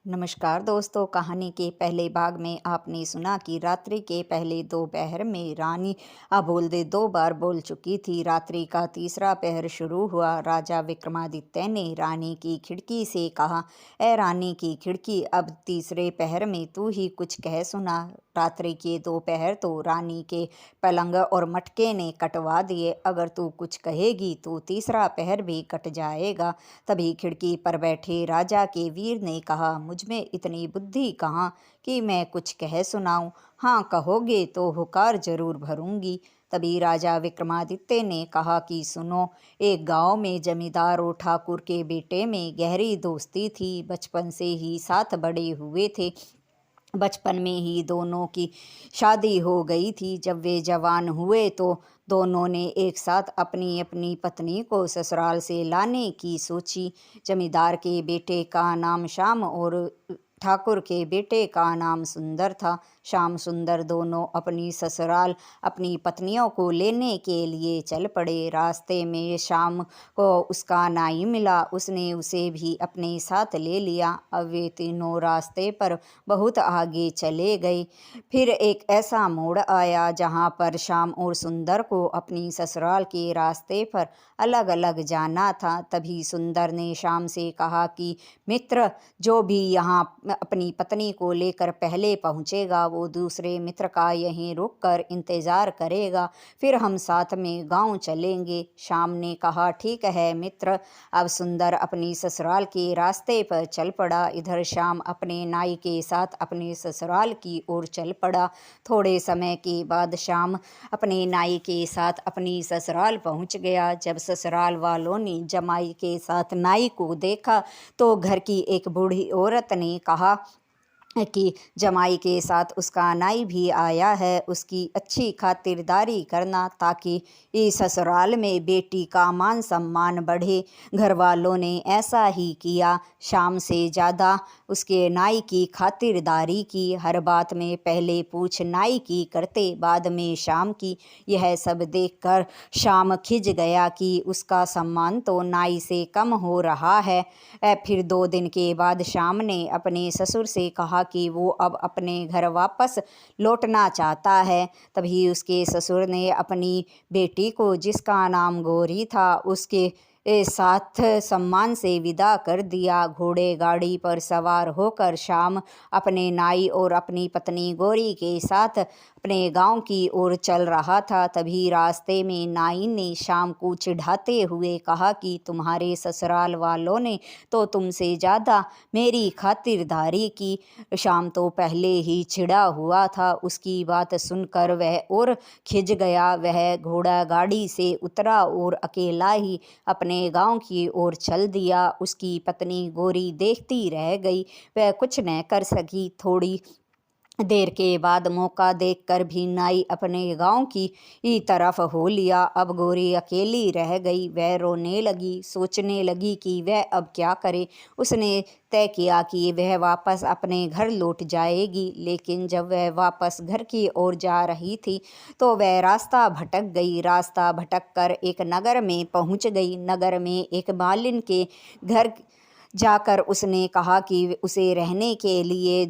नमस्कार दोस्तों। कहानी के पहले भाग में आपने सुना कि रात्रि के पहले दो पहर में रानी अबोल्दे दो बार बोल चुकी थी। रात्रि का तीसरा पहर शुरू हुआ। राजा विक्रमादित्य ने रानी की खिड़की से कहा, ए रानी की खिड़की, अब तीसरे पहर में तू ही कुछ कह सुना। रात्रि के दो पहर तो रानी के पलंग और मटके ने कटवा दिए। अगर तू कुछ कहेगी तो तीसरा पहर भी कट जाएगा। तभी खिड़की पर बैठे राजा के वीर ने कहा, मुझमें इतनी बुद्धि कहाँ कि मैं कुछ कह सुनाऊं। हाँ कहोगे तो हुकार जरूर भरूंगी। तभी राजा विक्रमादित्य ने कहा कि सुनो, एक गांव में जमींदार और ठाकुर के बेटे में गहरी दोस्ती थी। बचपन से ही साथ बड़े हुए थे। बचपन में ही दोनों की शादी हो गई थी। जब वे जवान हुए तो दोनों ने एक साथ अपनी अपनी पत्नी को ससुराल से लाने की सोची। जमींदार के बेटे का नाम श्याम और ठाकुर के बेटे का नाम सुंदर था। श्याम सुंदर दोनों अपनी ससुराल अपनी पत्नियों को लेने के लिए चल पड़े। रास्ते में श्याम को उसका नाई मिला। उसने उसे भी अपने साथ ले लिया। अब वे तीनों रास्ते पर बहुत आगे चले गए। फिर एक ऐसा मोड़ आया जहाँ पर श्याम और सुंदर को अपनी ससुराल के रास्ते पर अलग अलग जाना था। तभी सुंदर ने श्याम से कहा कि मित्र, जो भी यहाँ अपनी पत्नी को लेकर पहले पहुँचेगा वो दूसरे मित्र का यहीं रुक कर इंतज़ार करेगा। फिर हम साथ में गांव चलेंगे। श्याम ने कहा, ठीक है मित्र। अब सुंदर अपनी ससुराल के रास्ते पर चल पड़ा। इधर श्याम अपने नाई के साथ अपने ससुराल की ओर चल पड़ा। थोड़े समय के बाद श्याम अपने नाई के साथ अपनी ससुराल पहुंच गया। जब ससुराल वालों ने जमाई के साथ नाई को देखा तो घर की एक बूढ़ी औरत ने कहा कि जमाई के साथ उसका नाई भी आया है, उसकी अच्छी खातिरदारी करना ताकि इस ससुराल में बेटी का मान सम्मान बढ़े। घर वालों ने ऐसा ही किया। शाम से ज़्यादा उसके नाई की खातिरदारी की। हर बात में पहले पूछ नाई की करते, बाद में शाम की। यह सब देखकर शाम खिज गया कि उसका सम्मान तो नाई से कम हो रहा है। फिर 2 दिन के बाद शाम ने अपने ससुर से कहा कि वो अब अपने घर वापस लौटना चाहता है। तभी उसके ससुर ने अपनी बेटी को, जिसका नाम गौरी था, उसके साथ सम्मान से विदा कर दिया। घोड़े गाड़ी पर सवार होकर शाम अपने नाई और अपनी पत्नी गौरी के साथ अपने गांव की ओर चल रहा था। तभी रास्ते में नाई ने शाम को चिढ़ाते हुए कहा कि तुम्हारे ससुराल वालों ने तो तुमसे ज़्यादा मेरी खातिरदारी की। शाम तो पहले ही चिढ़ा हुआ था। उसकी बात सुनकर वह और खिज गया। वह घोड़ा गाड़ी से उतरा और अकेला ही अपने गांव की ओर चल दिया। उसकी पत्नी गौरी देखती रह गई। वह कुछ न कर सकी। थोड़ी देर के बाद मौका देखकर भी नाई अपने गांव की तरफ हो लिया। अब गौरी अकेली रह गई। वह रोने लगी, सोचने लगी कि वह अब क्या करे। उसने तय किया कि वह वापस अपने घर लौट जाएगी। लेकिन जब वह वापस घर की ओर जा रही थी तो वह रास्ता भटक गई। रास्ता भटक कर एक नगर में पहुंच गई। नगर में एक मालिन के घर जाकर उसने कहा कि उसे रहने के लिए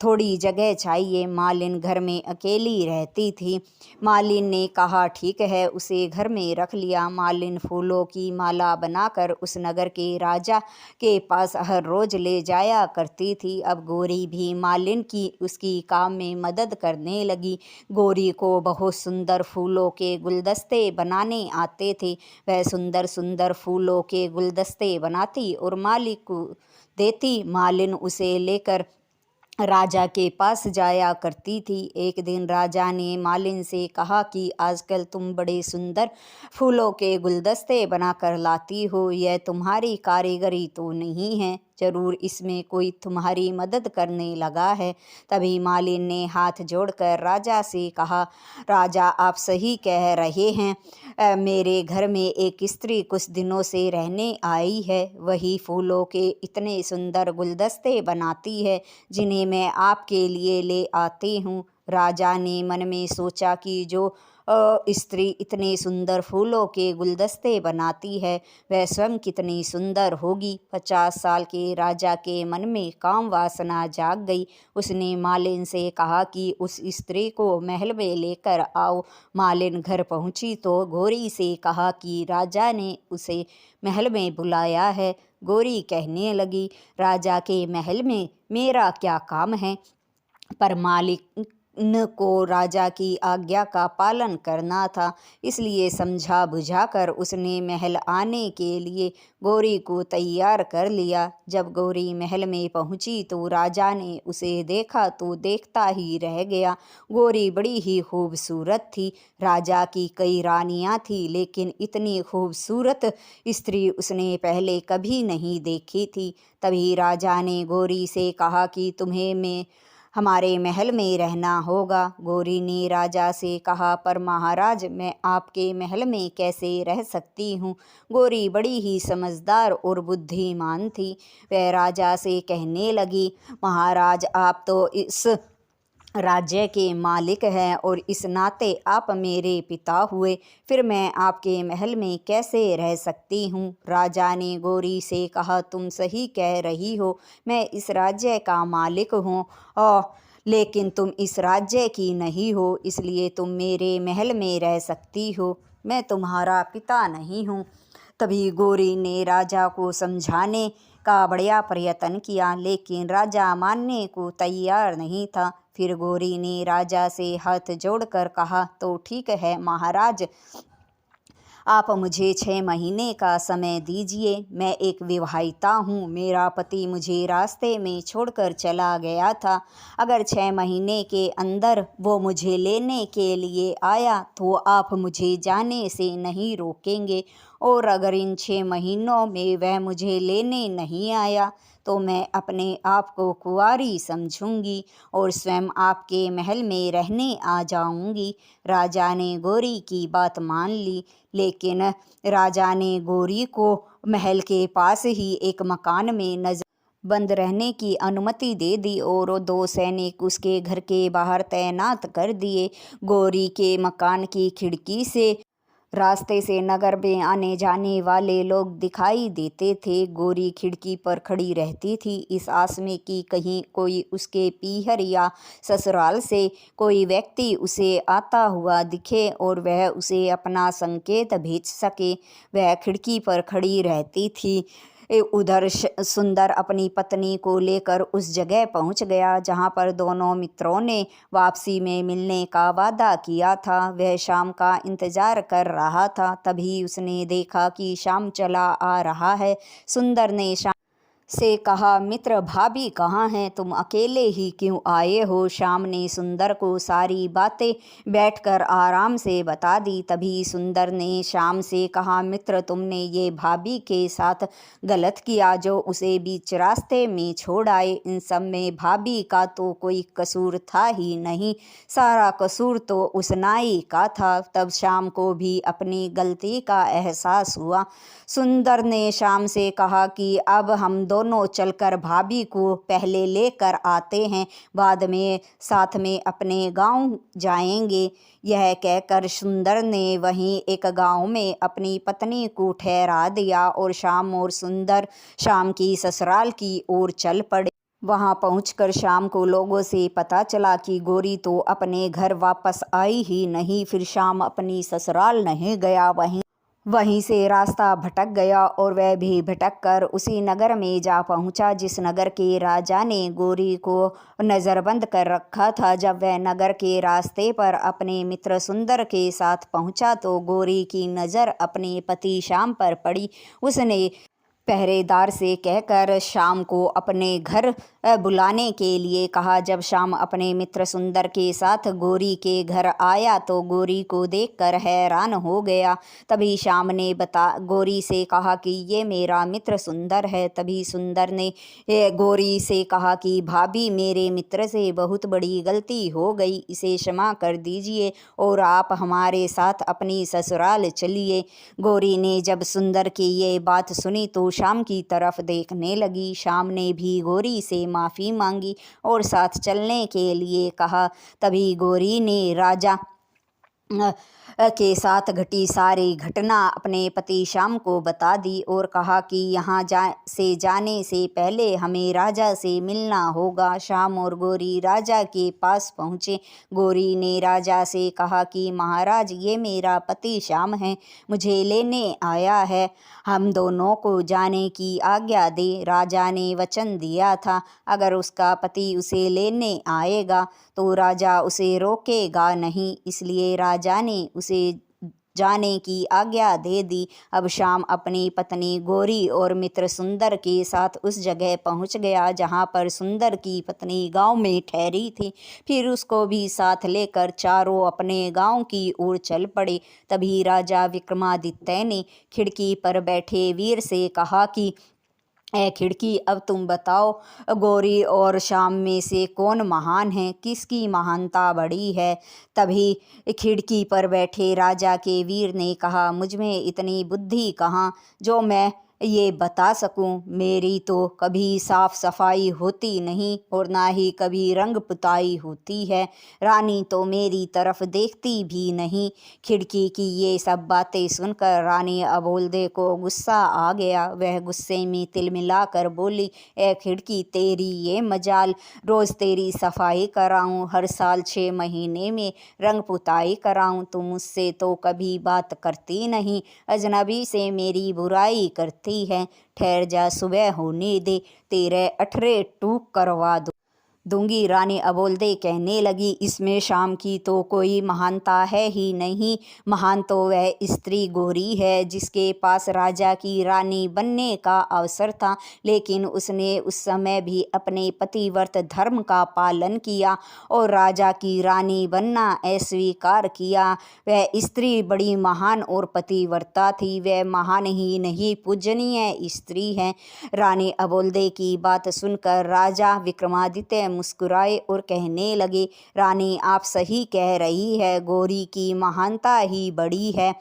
थोड़ी जगह चाहिए। मालिन घर में अकेली रहती थी। मालिन ने कहा ठीक है, उसे घर में रख लिया। मालिन फूलों की माला बनाकर उस नगर के राजा के पास हर रोज ले जाया करती थी। अब गौरी भी मालिन की उसकी काम में मदद करने लगी। गौरी को बहुत सुंदर फूलों के गुलदस्ते बनाने आते थे। वह सुंदर सुंदर फूलों के गुलदस्ते बनाती और मालिक को देती। मालिन उसे लेकर राजा के पास जाया करती थी। एक दिन राजा ने मालिन से कहा कि आजकल तुम बड़े सुंदर फूलों के गुलदस्ते बनाकर लाती हो। यह तुम्हारी कारीगरी तो नहीं है, जरूर इसमें कोई तुम्हारी मदद करने लगा है। तभी मालिन ने हाथ जोड़कर राजा से कहा, राजा आप सही कह रहे हैं। मेरे घर में एक स्त्री कुछ दिनों से रहने आई है। वही फूलों के इतने सुंदर गुलदस्ते बनाती है जिन्हें मैं आपके लिए ले आती हूँ। राजा ने मन में सोचा कि जो स्त्री इतने सुंदर फूलों के गुलदस्ते बनाती है वह स्वयं कितनी सुंदर होगी। 50 साल के राजा के मन में काम वासना जाग गई। उसने मालिन से कहा कि उस स्त्री को महल में लेकर आओ। मालिन घर पहुंची तो गौरी से कहा कि राजा ने उसे महल में बुलाया है। गौरी कहने लगी, राजा के महल में मेरा क्या काम है, पर मालिक न को राजा की आज्ञा का पालन करना था, इसलिए समझा बुझाकर उसने महल आने के लिए गौरी को तैयार कर लिया। जब गौरी महल में पहुंची तो राजा ने उसे देखा तो देखता ही रह गया। गौरी बड़ी ही खूबसूरत थी। राजा की कई रानियां थी, लेकिन इतनी खूबसूरत स्त्री उसने पहले कभी नहीं देखी थी। तभी राजा ने गौरी से कहा कि तुम्हें हमारे महल में रहना होगा। गौरी ने राजा से कहा, पर महाराज मैं आपके महल में कैसे रह सकती हूँ। गौरी बड़ी ही समझदार और बुद्धिमान थी। वह राजा से कहने लगी, महाराज आप तो इस राज्य के मालिक हैं और इस नाते आप मेरे पिता हुए, फिर मैं आपके महल में कैसे रह सकती हूँ। राजा ने गौरी से कहा, तुम सही कह रही हो, मैं इस राज्य का मालिक हूँ लेकिन तुम इस राज्य की नहीं हो, इसलिए तुम मेरे महल में रह सकती हो, मैं तुम्हारा पिता नहीं हूँ। तभी गौरी ने राजा को समझाने का बड़ा प्रयत्न किया, लेकिन राजा मानने को तैयार नहीं था। फिर गौरी ने राजा से हाथ जोड़कर कहा, तो ठीक है महाराज, आप मुझे 6 महीने का समय दीजिए। मैं एक विवाहिता हूँ, मेरा पति मुझे रास्ते में छोड़कर चला गया था। अगर 6 महीने के अंदर वो मुझे लेने के लिए आया तो आप मुझे जाने से नहीं रोकेंगे, और अगर इन 6 महीनों में वह मुझे लेने नहीं आया तो मैं अपने आप को कुंवारी समझूंगी और स्वयं आपके महल में रहने आ जाऊंगी। राजा ने गौरी की बात मान ली, लेकिन राजा ने गौरी को महल के पास ही एक मकान में नजर बंद रहने की अनुमति दे दी और 2 सैनिक उसके घर के बाहर तैनात कर दिए। गौरी के मकान की खिड़की से रास्ते से नगर में आने जाने वाले लोग दिखाई देते थे। गौरी खिड़की पर खड़ी रहती थी, इस आस में कि कहीं कोई उसके पीहर या ससुराल से कोई व्यक्ति उसे आता हुआ दिखे और वह उसे अपना संकेत भेज सके। वह खिड़की पर खड़ी रहती थी। उधर सुंदर अपनी पत्नी को लेकर उस जगह पहुंच गया जहां पर दोनों मित्रों ने वापसी में मिलने का वादा किया था। वह शाम का इंतजार कर रहा था, तभी उसने देखा कि शाम चला आ रहा है। सुंदर ने शाम से कहा, मित्र भाभी कहाँ हैं, तुम अकेले ही क्यों आए हो। श्याम ने सुंदर को सारी बातें बैठकर आराम से बता दी। तभी सुंदर ने श्याम से कहा, मित्र तुमने ये भाभी के साथ गलत किया जो उसे बीच रास्ते में छोड़ आए। इन सब में भाभी का तो कोई कसूर था ही नहीं, सारा कसूर तो उस नाई का था। तब श्याम को भी अपनी गलती का एहसास हुआ। सुंदर ने श्याम से कहा कि अब हम दोनों चलकर भाभी को पहले लेकर आते हैं, बाद में साथ में अपने गांव जाएंगे। यह कहकर सुंदर ने वहीं एक गांव में अपनी पत्नी को ठहरा दिया और श्याम और सुंदर श्याम की ससुराल की ओर चल पड़े। वहां पहुंचकर श्याम को लोगों से पता चला कि गौरी तो अपने घर वापस आई ही नहीं। फिर श्याम अपनी ससुराल नहीं गया, वहीं से रास्ता भटक गया और वह भी भटक कर उसी नगर में जा पहुंचा जिस नगर के राजा ने गौरी को नज़रबंद कर रखा था। जब वह नगर के रास्ते पर अपने मित्र सुंदर के साथ पहुंचा तो गौरी की नज़र अपने पति श्याम पर पड़ी। उसने पहरेदार से कहकर श्याम को अपने घर बुलाने के लिए कहा। जब श्याम अपने मित्र सुंदर के साथ गौरी के घर आया तो गौरी को देखकर हैरान हो गया। तभी श्याम ने गौरी से कहा कि ये मेरा मित्र सुंदर है। तभी सुंदर ने गौरी से कहा कि भाभी मेरे मित्र से बहुत बड़ी गलती हो गई, इसे क्षमा कर दीजिए और आप हमारे साथ अपनी ससुराल चलिए। गौरी ने जब सुंदर की ये बात सुनी तो शाम की तरफ देखने लगी। शाम ने भी गौरी से माफ़ी मांगी और साथ चलने के लिए कहा। तभी गौरी ने राजा के साथ घटी सारी घटना अपने पति श्याम को बता दी और कहा कि यहाँ जाने से पहले हमें राजा से मिलना होगा। श्याम और गौरी राजा के पास पहुँचे। गौरी ने राजा से कहा कि महाराज, ये मेरा पति श्याम है, मुझे लेने आया है, हम दोनों को जाने की आज्ञा दे। राजा ने वचन दिया था अगर उसका पति उसे लेने आएगा तो राजा उसे रोकेगा नहीं, इसलिए राजा ने उसे जाने की आज्ञा दे दी। अब श्याम अपनी पत्नी गौरी और मित्र सुंदर के साथ उस जगह पहुंच गया जहां पर सुंदर की पत्नी गांव में ठहरी थी। फिर उसको भी साथ लेकर चारों अपने गांव की ओर चल पड़े। तभी राजा विक्रमादित्य ने खिड़की पर बैठे वीर से कहा कि ए खिड़की, अब तुम बताओ, गौरी और श्याम में से कौन महान है, किसकी महानता बड़ी है। तभी खिड़की पर बैठे राजा के वीर ने कहा, मुझ में इतनी बुद्धि कहाँ जो मैं ये बता सकूं। मेरी तो कभी साफ सफाई होती नहीं और ना ही कभी रंग पुताई होती है। रानी तो मेरी तरफ देखती भी नहीं। खिड़की की ये सब बातें सुनकर रानी अबोल्दे को गुस्सा आ गया। वह गुस्से में तिलमिला कर बोली, ए खिड़की, तेरी ये मजाल, रोज़ तेरी सफाई कराऊं, हर साल 6 महीने में रंग पुताई कराऊं, तुम मुझसे तो कभी बात करती नहीं, अजनबी से मेरी बुराई करती है। ठहर जा, सुबह होने दे, तेरे 18 टूक करवा दूंगी। रानी अबोल्दे कहने लगी, इसमें श्याम की तो कोई महानता है ही नहीं। महान तो वह स्त्री गौरी है जिसके पास राजा की रानी बनने का अवसर था, लेकिन उसने उस समय भी अपने पतिव्रत धर्म का पालन किया और राजा की रानी बनना अस्वीकार किया। वह स्त्री बड़ी महान और पतिव्रता थी। वह महान ही नहीं, पूजनीय स्त्री है। रानी अबोल्दे की बात सुनकर राजा विक्रमादित्य मुस्कुराए और कहने लगे, रानी आप सही कह रही है, गौरी की महानता ही बड़ी है।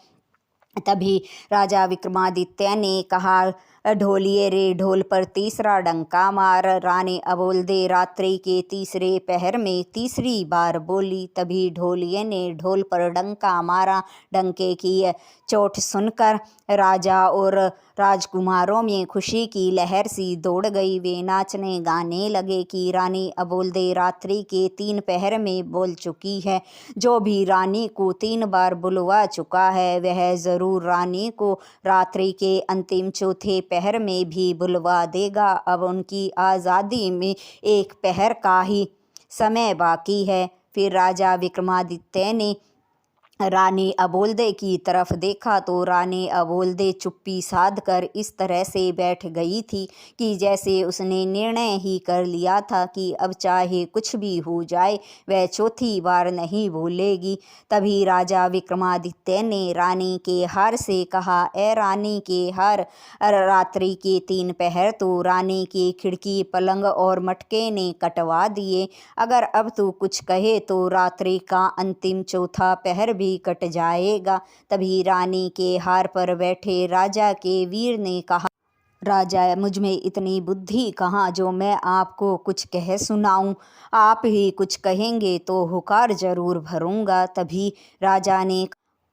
तभी राजा विक्रमादित्य ने कहा, ढोलिए रे, ढोल पर तीसरा डंका मार। रानी अबोल्दे रात्रि के तीसरे पहर में तीसरी बार बोली। तभी ढोलिए ने ढोल पर डंका मारा। डंके की चोट सुनकर राजा और राजकुमारों में खुशी की लहर सी दौड़ गई। वे नाचने गाने लगे कि रानी अबोल्दे रात्रि के 3 पहर में बोल चुकी है। जो भी रानी को 3 बार बुलवा चुका है वह ज़रूर रानी को रात्रि के अंतिम चौथे पहर में भी बुलवा देगा। अब उनकी आज़ादी में 1 पहर का ही समय बाकी है। फिर राजा विक्रमादित्य ने रानी अबोल्दे की तरफ देखा तो रानी अबोल्दे चुप्पी साध कर इस तरह से बैठ गई थी कि जैसे उसने निर्णय ही कर लिया था कि अब चाहे कुछ भी हो जाए वह चौथी बार नहीं बोलेगी। तभी राजा विक्रमादित्य ने रानी के हार से कहा, ए रानी के हार, रात्रि के 3 पहर तो रानी की खिड़की, पलंग और मटके ने कटवा दिए। अगर अब तू कुछ कहे तो रात्रि का अंतिम चौथा पहर भी कट जाएगा। तभी रानी के हार पर बैठे राजा के वीर ने कहा, राजा, मुझ में इतनी बुद्धि कहाँ जो मैं आपको कुछ कह सुनाऊं। आप ही कुछ कहेंगे तो हुकार जरूर भरूंगा। तभी राजा ने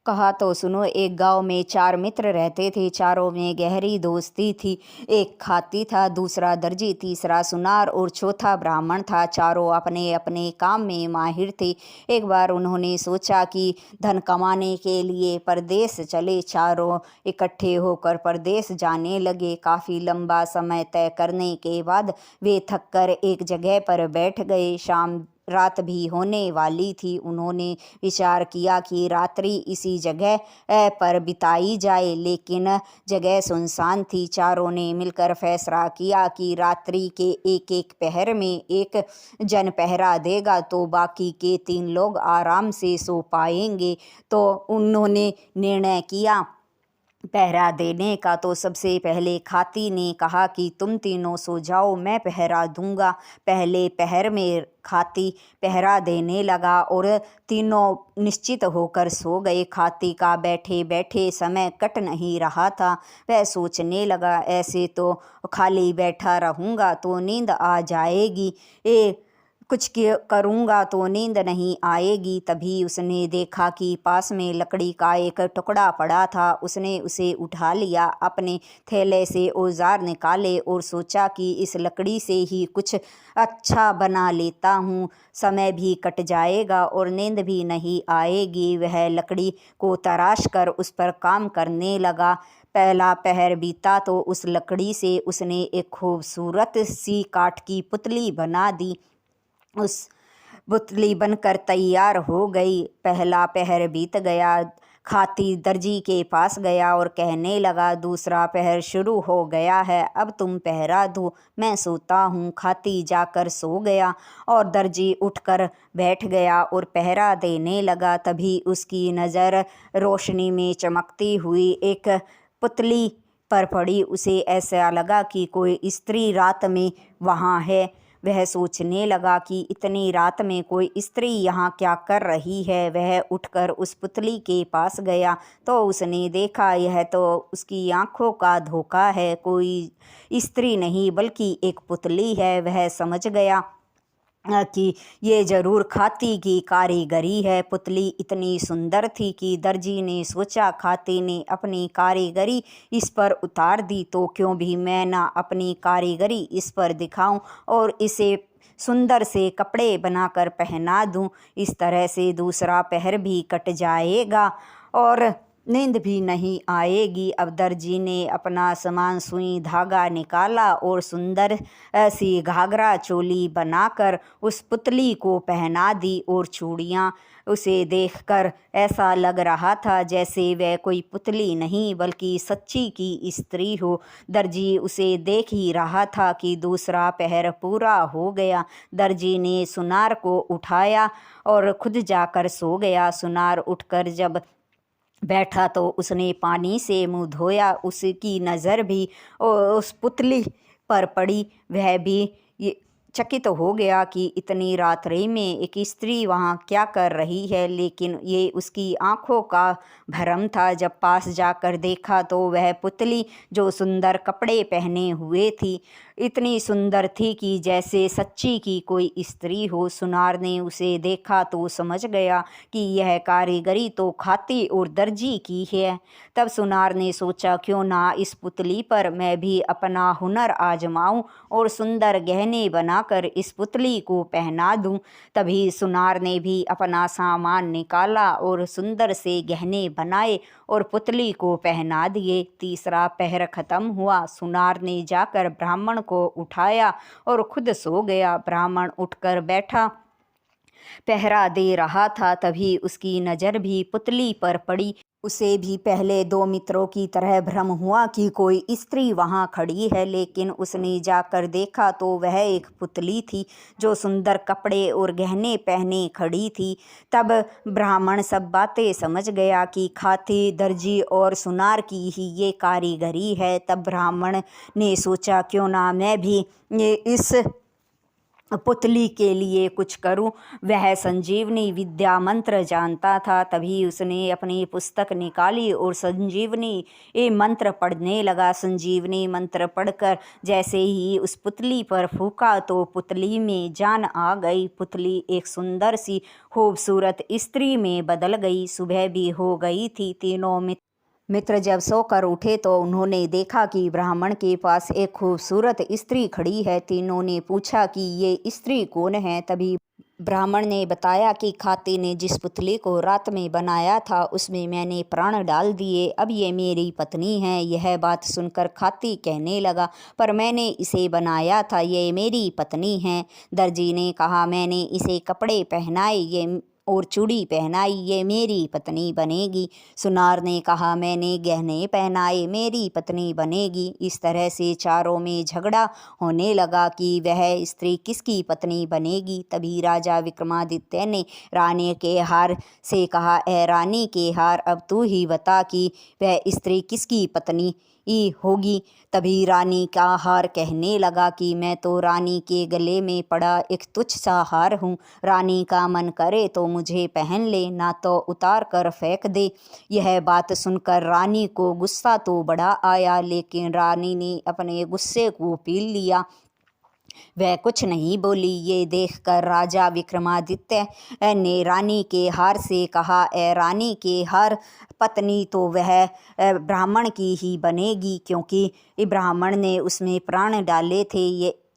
कहा, तो सुनो। एक गांव में 4 मित्र रहते थे। चारों में गहरी दोस्ती थी। एक खाती था, दूसरा दर्जी, तीसरा सुनार और चौथा ब्राह्मण था। चारों अपने अपने काम में माहिर थे। एक बार उन्होंने सोचा कि धन कमाने के लिए परदेश चले। चारों इकट्ठे होकर परदेश जाने लगे। काफ़ी लंबा समय तय करने के बाद वे थक कर एक जगह पर बैठ गए। शाम रात भी होने वाली थी। उन्होंने विचार किया कि रात्रि इसी जगह पर बिताई जाए, लेकिन जगह सुनसान थी। चारों ने मिलकर फैसला किया कि रात्रि के 1-1 पहर में एक जन पहरा देगा तो बाकी के 3 लोग आराम से सो पाएंगे। तो उन्होंने निर्णय किया पहरा देने का। तो सबसे पहले खाती ने कहा कि तुम तीनों सो जाओ, मैं पहरा दूंगा। पहले पहर में खाती पहरा देने लगा और तीनों निश्चित होकर सो गए। खाती का बैठे बैठे समय कट नहीं रहा था। वह सोचने लगा, ऐसे तो खाली बैठा रहूँगा तो नींद आ जाएगी, कुछ करूँगा तो नींद नहीं आएगी। तभी उसने देखा कि पास में लकड़ी का एक टुकड़ा पड़ा था। उसने उसे उठा लिया, अपने थैले से औजार निकाले और सोचा कि इस लकड़ी से ही कुछ अच्छा बना लेता हूँ, समय भी कट जाएगा और नींद भी नहीं आएगी। वह लकड़ी को तराश कर उस पर काम करने लगा। पहला पहर बीता तो उस लकड़ी से उसने एक खूबसूरत सी काठ की पुतली बना दी। उस पुतली बनकर तैयार हो गई। पहला पहर बीत गया। खाती दर्जी के पास गया और कहने लगा, दूसरा पहर शुरू हो गया है, अब तुम पहरा दो, मैं सोता हूँ। खाती जाकर सो गया और दर्जी उठकर बैठ गया और पहरा देने लगा। तभी उसकी नज़र रोशनी में चमकती हुई एक पुतली पर पड़ी। उसे ऐसा लगा कि कोई स्त्री रात में वहाँ है। वह सोचने लगा कि इतनी रात में कोई स्त्री यहाँ क्या कर रही है। वह उठकर उस पुतली के पास गया तो उसने देखा, यह तो उसकी आँखों का धोखा है, कोई स्त्री नहीं बल्कि एक पुतली है। वह समझ गया कि ये जरूर खाती की कारीगरी है। पुतली इतनी सुंदर थी कि दर्जी ने सोचा, खाती ने अपनी कारीगरी इस पर उतार दी तो क्यों भी मैं ना अपनी कारीगरी इस पर दिखाऊं और इसे सुंदर से कपड़े बनाकर पहना दूं। इस तरह से दूसरा पहर भी कट जाएगा और नींद भी नहीं आएगी। अब दर्जी ने अपना सामान सुई धागा निकाला और सुंदर सी घाघरा चोली बनाकर उस पुतली को पहना दी और चूड़ियाँ। उसे देखकर ऐसा लग रहा था जैसे वह कोई पुतली नहीं बल्कि सच्ची की स्त्री हो। दर्जी उसे देख ही रहा था कि दूसरा पहर पूरा हो गया। दर्जी ने सुनार को उठाया और खुद जाकर सो गया। सुनार उठकर जब बैठा तो उसने पानी से मुंह धोया। उसकी नज़र भी उस पुतली पर पड़ी। वह भी ये चकित हो गया कि इतनी रात्रि में एक स्त्री वहाँ क्या कर रही है, लेकिन ये उसकी आँखों का भ्रम था। जब पास जाकर देखा तो वह पुतली जो सुंदर कपड़े पहने हुए थी, इतनी सुंदर थी कि जैसे सच्ची की कोई स्त्री हो। सुनार ने उसे देखा तो समझ गया कि यह कारीगरी तो खाती और दर्जी की है। तब सुनार ने सोचा, क्यों ना इस पुतली पर मैं भी अपना हुनर आजमाऊं और सुंदर गहने बनाकर इस पुतली को पहना दूं। तभी सुनार ने भी अपना सामान निकाला और सुंदर से गहने बनाए और पुतली को पहना दिए। तीसरा पहर खत्म हुआ। सुनार ने जाकर ब्राह्मण को उठाया और खुद सो गया। ब्राह्मण उठकर बैठा पहरा दे रहा था। तभी उसकी नज़र भी पुतली पर पड़ी। उसे भी पहले दो मित्रों की तरह भ्रम हुआ कि कोई स्त्री वहाँ खड़ी है, लेकिन उसने जाकर देखा तो वह एक पुतली थी जो सुंदर कपड़े और गहने पहने खड़ी थी। तब ब्राह्मण सब बातें समझ गया कि खाती दर्जी और सुनार की ही ये कारीगरी है। तब ब्राह्मण ने सोचा, क्यों ना मैं भी ये इस पुतली के लिए कुछ करूं। वह संजीवनी विद्या मंत्र जानता था। तभी उसने अपनी पुस्तक निकाली और संजीवनी ये मंत्र पढ़ने लगा। संजीवनी मंत्र पढ़कर जैसे ही उस पुतली पर फूंका तो पुतली में जान आ गई। पुतली एक सुंदर सी खूबसूरत स्त्री में बदल गई। सुबह भी हो गई थी। तीनों मित्र जब सोकर उठे तो उन्होंने देखा कि ब्राह्मण के पास एक खूबसूरत स्त्री खड़ी है। तीनों ने पूछा कि ये स्त्री कौन है। तभी ब्राह्मण ने बताया कि खाती ने जिस पुतली को रात में बनाया था उसमें मैंने प्राण डाल दिए, अब ये मेरी पत्नी है। यह बात सुनकर खाती कहने लगा, पर मैंने इसे बनाया था, ये मेरी पत्नी है। दर्जी ने कहा, मैंने इसे कपड़े पहनाए, ये और चूड़ी पहनाई, ये मेरी पत्नी बनेगी। सुनार ने कहा, मैंने गहने पहनाए, मेरी पत्नी बनेगी। इस तरह से चारों में झगड़ा होने लगा कि वह स्त्री किसकी पत्नी बनेगी। तभी राजा विक्रमादित्य ने रानी के हार से कहा, ए रानी के हार, अब तू ही बता कि वह स्त्री किसकी पत्नी होगी। तभी रानी का हार कहने लगा कि मैं तो रानी के गले में पड़ा एक तुच्छ सा हार हूँ। रानी का मन करे तो मुझे पहन ले, ना तो उतार कर फेंक दे। यह बात सुनकर रानी को गुस्सा तो बड़ा आया, लेकिन रानी ने अपने गुस्से को पील लिया। वह कुछ नहीं बोली। ये देखकर राजा विक्रमादित्य ने रानी के हार से कहा, ए रानी के हार, पत्नी तो वह ब्राह्मण की ही बनेगी, क्योंकि ब्राह्मण ने उसमें प्राण डाले थे।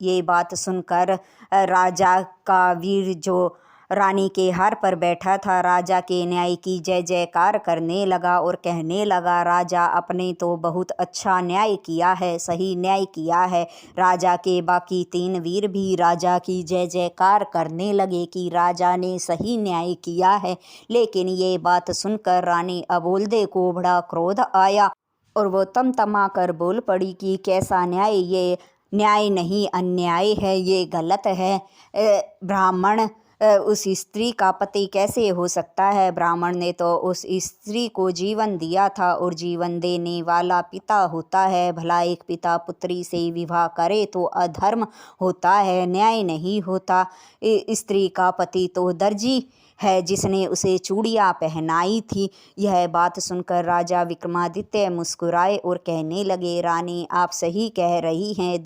ये बात सुनकर राजा का वीर जो रानी के हार पर बैठा था, राजा के न्याय की जय जयकार करने लगा और कहने लगा, राजा आपने तो बहुत अच्छा न्याय किया है, सही न्याय किया है। राजा के बाकी 3 वीर भी राजा की जय जयकार करने लगे कि राजा ने सही न्याय किया है। लेकिन ये बात सुनकर रानी अबोल्दे को बड़ा क्रोध आया और वो तमतमा कर बोल पड़ी कि कैसा न्याय, ये न्याय नहीं अन्याय है, ये गलत है। ब्राह्मण उस स्त्री का पति कैसे हो सकता है? ब्राह्मण ने तो उस स्त्री को जीवन दिया था और जीवन देने वाला पिता होता है। भला एक पिता पुत्री से विवाह करे तो अधर्म होता है, न्याय नहीं होता। स्त्री का पति तो दर्जी है जिसने उसे चूड़ियाँ पहनाई थी। यह बात सुनकर राजा विक्रमादित्य मुस्कुराए और कहने लगे, रानी आप सही कह रही हैं,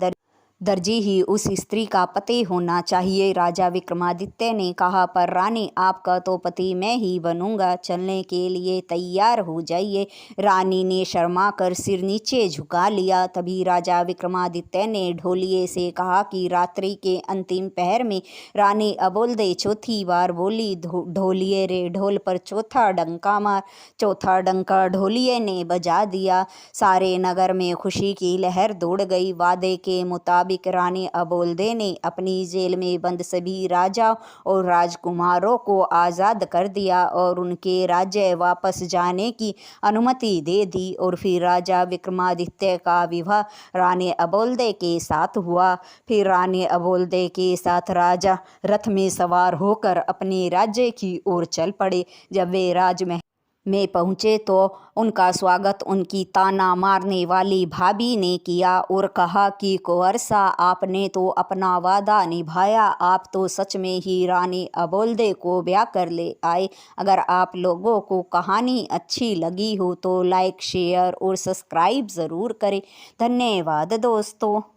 दर्जी ही उस स्त्री का पति होना चाहिए। राजा विक्रमादित्य ने कहा, पर रानी आपका तो पति मैं ही बनूंगा, चलने के लिए तैयार हो जाइए। रानी ने शर्मा कर सिर नीचे झुका लिया। तभी राजा विक्रमादित्य ने ढोलिये से कहा कि रात्रि के अंतिम पहर में रानी अबोल्दे चौथी बार बोली, ढोलिये रे ढोल पर चौथा डंका मार। चौथा डंका ढोलिये ने बजा दिया। सारे नगर में खुशी की लहर दौड़ गई। वादे के मुताबिक रानी अबोल्दे ने अपनी जेल में बंद सभी राजा और राजकुमारों को आज़ाद कर दिया और उनके राज्य वापस जाने की अनुमति दे दी। और फिर राजा विक्रमादित्य का विवाह रानी अबोल्दे के साथ हुआ। फिर रानी अबोल्दे के साथ राजा रथ में सवार होकर अपने राज्य की ओर चल पड़े। जब वे राजमहल में पहुँचे तो उनका स्वागत उनकी ताना मारने वाली भाभी ने किया और कहा कि कुंवरसा, आपने तो अपना वादा निभाया, आप तो सच में ही रानी अबोल्दे को ब्याह कर ले आए। अगर आप लोगों को कहानी अच्छी लगी हो तो लाइक, शेयर और सब्सक्राइब ज़रूर करें। धन्यवाद दोस्तों।